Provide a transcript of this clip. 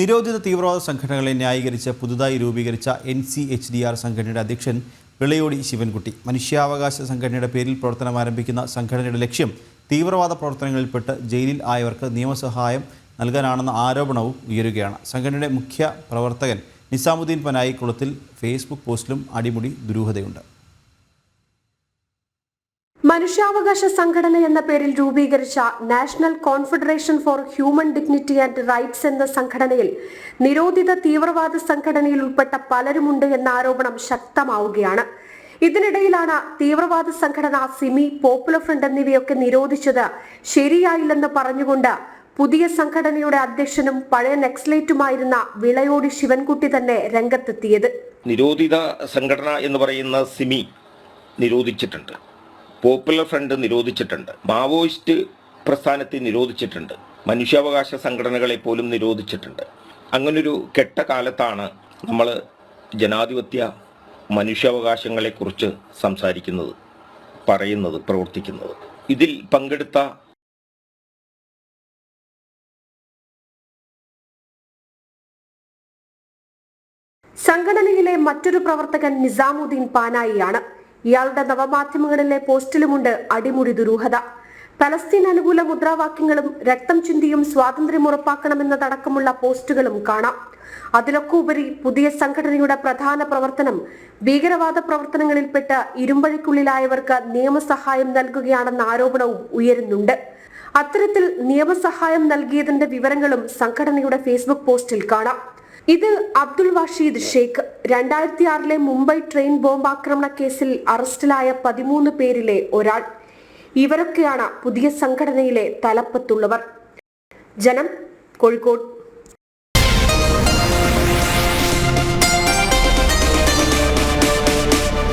നിരോധിത തീവ്രവാദ സംഘടനകളെ ന്യായീകരിച്ച് പുതുതായി രൂപീകരിച്ച NCHDR സംഘടനയുടെ അധ്യക്ഷൻ വിളയോടി ശിവൻകുട്ടി മനുഷ്യാവകാശ സംഘടനയുടെ പേരിൽ പ്രവർത്തനം ആരംഭിക്കുന്ന സംഘടനയുടെ ലക്ഷ്യം തീവ്രവാദ പ്രവർത്തനങ്ങളിൽപ്പെട്ട് ജയിലിൽ ആയവർക്ക് നിയമസഹായം നൽകാനാണെന്ന ആരോപണവും ഉയരുകയാണ്. സംഘടനയുടെ മുഖ്യ പ്രവർത്തകൻ നിസാമുദ്ദീൻ പനായിക്കുളത്തിൽ ഫേസ്ബുക്ക് പോസ്റ്റിലും അടിമുടി ദുരൂഹതയുണ്ട്. മനുഷ്യാവകാശ സംഘടന എന്ന പേരിൽ രൂപീകരിച്ച national confederation for human dignity and rights എന്ന സംഘടനയിൽ നിരോധിത തീവ്രവാദ സംഘടനയിൽ ഉൾപ്പെട്ട പലരുമുണ്ട് എന്ന ആരോപണം ശക്തമാവുകയാണ്. ഇതിനിടയിലാണ് തീവ്രവാദ സംഘടന സിമി, പോപ്പുലർ ഫ്രണ്ട് എന്നിവയൊക്കെ നിരോധിച്ചത് ശരിയായില്ലെന്ന് പറഞ്ഞുകൊണ്ട് പുതിയ സംഘടനയുടെ അധ്യക്ഷനും പഴയ നക്സലേറ്റുമായിരുന്ന വിളയോടി ശിവൻകുട്ടി തന്നെ രംഗത്തെത്തിയത്. നിരോധിത സംഘടന എന്ന് പറയുന്ന സിമി നിരോധിച്ചിട്ടുണ്ട്, പോപ്പുലർ ഫ്രണ്ട് നിരോധിച്ചിട്ടുണ്ട്, മാവോയിസ്റ്റ് പ്രസ്ഥാനത്തെ നിരോധിച്ചിട്ടുണ്ട്, മനുഷ്യാവകാശ സംഘടനകളെ പോലും നിരോധിച്ചിട്ടുണ്ട്. അങ്ങനൊരു കെട്ട കാലത്താണ് നമ്മൾ ജനാധിപത്യ മനുഷ്യാവകാശങ്ങളെക്കുറിച്ച് സംസാരിക്കുന്നത്, പറയുന്നത്, പ്രവർത്തിക്കുന്നത്. ഇതിൽ പങ്കെടുത്ത സംഘടനയിലെ മറ്റൊരു പ്രവർത്തകൻ നിസാമുദ്ദീൻ പാനായിയാണ്. ഇയാളുടെ നവമാധ്യമങ്ങളിലെ പോസ്റ്റിലുമുണ്ട് അടിമുടി ദുരൂഹത. പലസ്തീൻ അനുകൂല മുദ്രാവാക്യങ്ങളും രക്തം ചിന്തിയും സ്വാതന്ത്ര്യം ഉറപ്പാക്കണമെന്നതടക്കമുള്ള പോസ്റ്റുകളും കാണാം. അതിലൊക്കെ ഉപരി പുതിയ സംഘടനയുടെ പ്രധാന പ്രവർത്തനം ഭീകരവാദ പ്രവർത്തനങ്ങളിൽപ്പെട്ട് ഇരുമ്പഴിക്കുള്ളിലായവർക്ക് നിയമസഹായം നൽകുകയാണെന്ന ആരോപണവും ഉയരുന്നുണ്ട്. അത്തരത്തിൽ നിയമസഹായം നൽകിയതിന്റെ വിവരങ്ങളും സംഘടനയുടെ ഫേസ്ബുക്ക് പോസ്റ്റിൽ കാണാം. ഇത് അബ്ദുൾ വഷീദ് ഷേഖ് 2006 മുംബൈ ട്രെയിൻ ബോംബാക്രമണ കേസിൽ അറസ്റ്റിലായ 13 പേരിലെ ഒരാൾ. ഇവരൊക്കെയാണ് പുതിയ സംഘടനയിലെ തലപ്പത്തുള്ളവർ. ജനം, കോഴിക്കോട്.